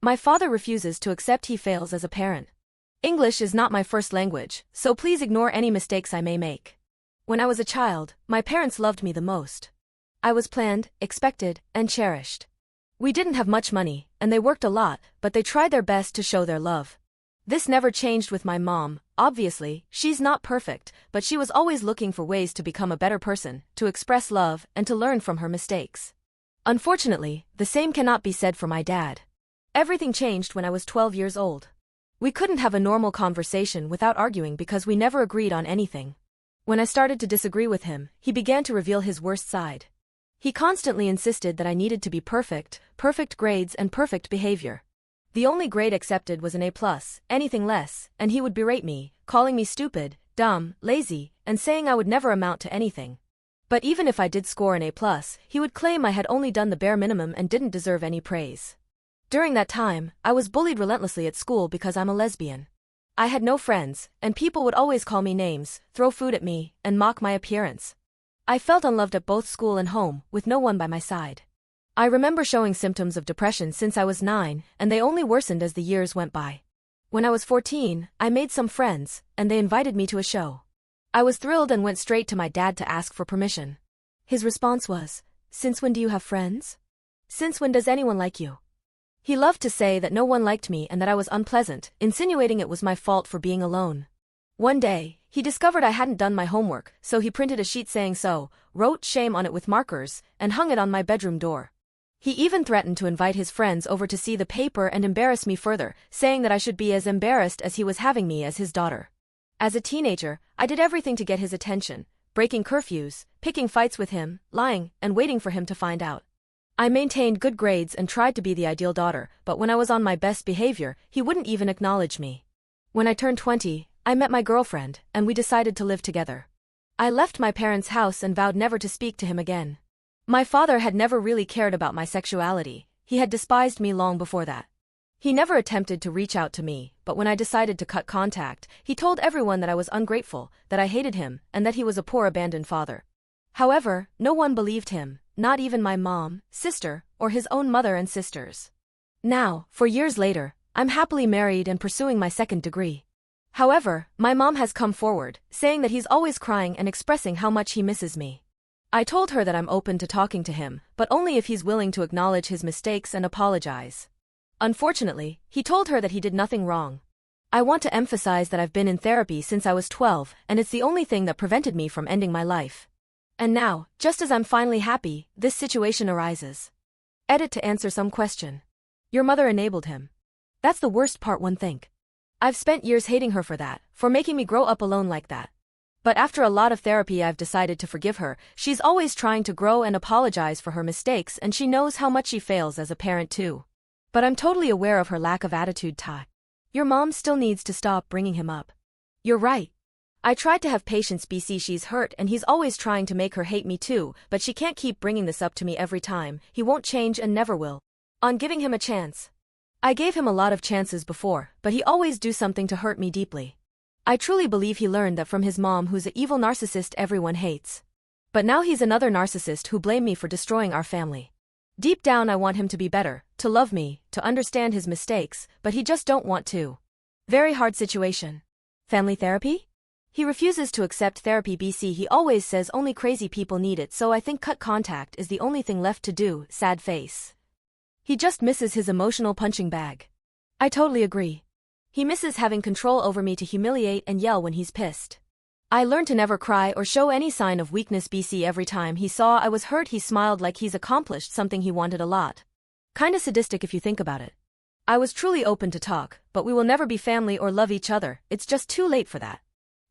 My father refuses to accept he fails as a parent. English is not my first language, so please ignore any mistakes I may make. When I was a child, my parents loved me the most. I was planned, expected, and cherished. We didn't have much money, and they worked a lot, but they tried their best to show their love. This never changed with my mom. Obviously, she's not perfect, but she was always looking for ways to become a better person, to express love, and to learn from her mistakes. Unfortunately, the same cannot be said for my dad. Everything changed when I was 12 years old. We couldn't have a normal conversation without arguing because we never agreed on anything. When I started to disagree with him, he began to reveal his worst side. He constantly insisted that I needed to be perfect, perfect grades and perfect behavior. The only grade accepted was an A+, anything less, and he would berate me, calling me stupid, dumb, lazy, and saying I would never amount to anything. But even if I did score an A+, he would claim I had only done the bare minimum and didn't deserve any praise. During that time, I was bullied relentlessly at school because I'm a lesbian. I had no friends, and people would always call me names, throw food at me, and mock my appearance. I felt unloved at both school and home, with no one by my side. I remember showing symptoms of depression since I was 9, and they only worsened as the years went by. When I was 14, I made some friends, and they invited me to a show. I was thrilled and went straight to my dad to ask for permission. His response was, "Since when do you have friends? Since when does anyone like you?" He loved to say that no one liked me and that I was unpleasant, insinuating it was my fault for being alone. One day, he discovered I hadn't done my homework, so he printed a sheet saying so, wrote shame on it with markers, and hung it on my bedroom door. He even threatened to invite his friends over to see the paper and embarrass me further, saying that I should be as embarrassed as he was having me as his daughter. As a teenager, I did everything to get his attention, breaking curfews, picking fights with him, lying, and waiting for him to find out. I maintained good grades and tried to be the ideal daughter, but when I was on my best behavior, he wouldn't even acknowledge me. When I turned 20, I met my girlfriend, and we decided to live together. I left my parents' house and vowed never to speak to him again. My father had never really cared about my sexuality. He had despised me long before that. He never attempted to reach out to me, but when I decided to cut contact, he told everyone that I was ungrateful, that I hated him, and that he was a poor abandoned father. However, no one believed him, not even my mom, sister, or his own mother and sisters. Now, 4 years later, I'm happily married and pursuing my second degree. However, my mom has come forward, saying that he's always crying and expressing how much he misses me. I told her that I'm open to talking to him, but only if he's willing to acknowledge his mistakes and apologize. Unfortunately, he told her that he did nothing wrong. I want to emphasize that I've been in therapy since I was 12, and it's the only thing that prevented me from ending my life. And now, just as I'm finally happy, this situation arises. Edit to answer some question. Your mother enabled him. That's the worst part, one think. I've spent years hating her for that, for making me grow up alone like that. But after a lot of therapy I've decided to forgive her. She's always trying to grow and apologize for her mistakes, and she knows how much she fails as a parent too. But I'm totally aware of her lack of attitude. Your mom still needs to stop bringing him up. You're right. I tried to have patience. She's hurt and he's always trying to make her hate me too, but she can't keep bringing this up to me every time. He won't change and never will. On giving him a chance. I gave him a lot of chances before, but he always do something to hurt me deeply. I truly believe he learned that from his mom, who's an evil narcissist everyone hates. But now he's another narcissist who blame me for destroying our family. Deep down I want him to be better, to love me, to understand his mistakes, but he just don't want to. Very hard situation. Family therapy? He refuses to accept therapy. He always says only crazy people need it, so I think cut contact is the only thing left to do. Sad face. He just misses his emotional punching bag. I totally agree. He misses having control over me to humiliate and yell when he's pissed. I learned to never cry or show any sign of weakness. Every time he saw I was hurt he smiled like he's accomplished something he wanted a lot. Kinda sadistic if you think about it. I was truly open to talk, but we will never be family or love each other. It's just too late for that.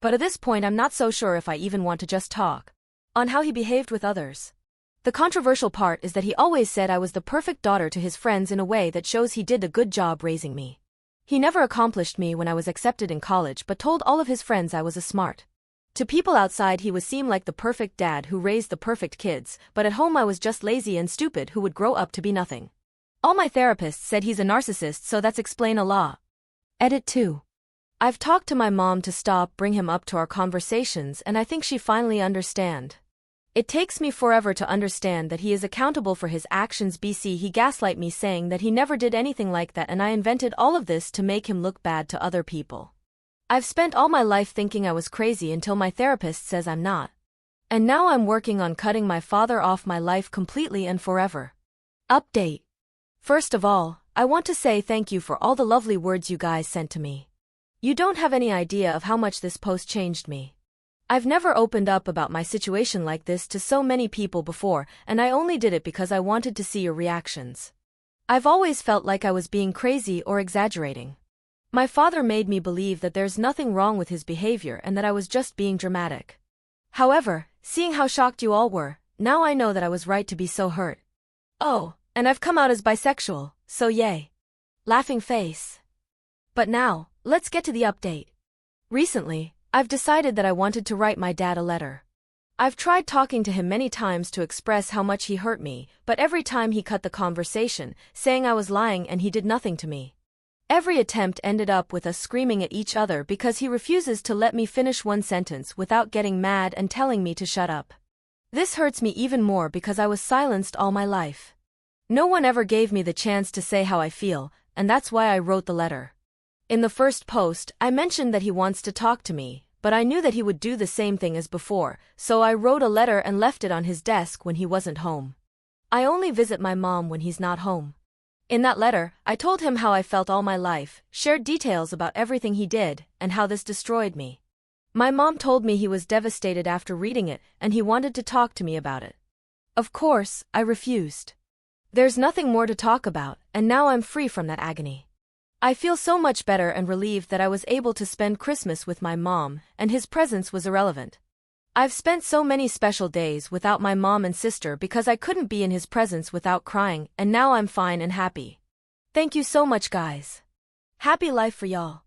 But at this point I'm not so sure if I even want to just talk on how he behaved with others. The controversial part is that he always said I was the perfect daughter to his friends in a way that shows he did a good job raising me. He never accomplished me when I was accepted in college but told all of his friends I was a smart. To people outside he would seem like the perfect dad who raised the perfect kids, but at home I was just lazy and stupid who would grow up to be nothing. All my therapists said he's a narcissist, so that's explain a lot. Edit 2. I've talked to my mom to stop bring him up to our conversations and I think she finally understand. It takes me forever to understand that he is accountable for his actions. He gaslight me saying that he never did anything like that and I invented all of this to make him look bad to other people. I've spent all my life thinking I was crazy until my therapist says I'm not. And now I'm working on cutting my father off my life completely and forever. Update. First of all, I want to say thank you for all the lovely words you guys sent to me. You don't have any idea of how much this post changed me. I've never opened up about my situation like this to so many people before, and I only did it because I wanted to see your reactions. I've always felt like I was being crazy or exaggerating. My father made me believe that there's nothing wrong with his behavior and that I was just being dramatic. However, seeing how shocked you all were, now I know that I was right to be so hurt. Oh, and I've come out as bisexual, so yay. Laughing face. But now, let's get to the update. Recently, I've decided that I wanted to write my dad a letter. I've tried talking to him many times to express how much he hurt me, but every time he cut the conversation, saying I was lying and he did nothing to me. Every attempt ended up with us screaming at each other because he refuses to let me finish one sentence without getting mad and telling me to shut up. This hurts me even more because I was silenced all my life. No one ever gave me the chance to say how I feel, and that's why I wrote the letter. In the first post, I mentioned that he wants to talk to me, but I knew that he would do the same thing as before, so I wrote a letter and left it on his desk when he wasn't home. I only visit my mom when he's not home. In that letter, I told him how I felt all my life, shared details about everything he did, and how this destroyed me. My mom told me he was devastated after reading it, and he wanted to talk to me about it. Of course, I refused. There's nothing more to talk about, and now I'm free from that agony. I feel so much better and relieved that I was able to spend Christmas with my mom, and his presence was irrelevant. I've spent so many special days without my mom and sister because I couldn't be in his presence without crying, and now I'm fine and happy. Thank you so much, guys. Happy life for y'all.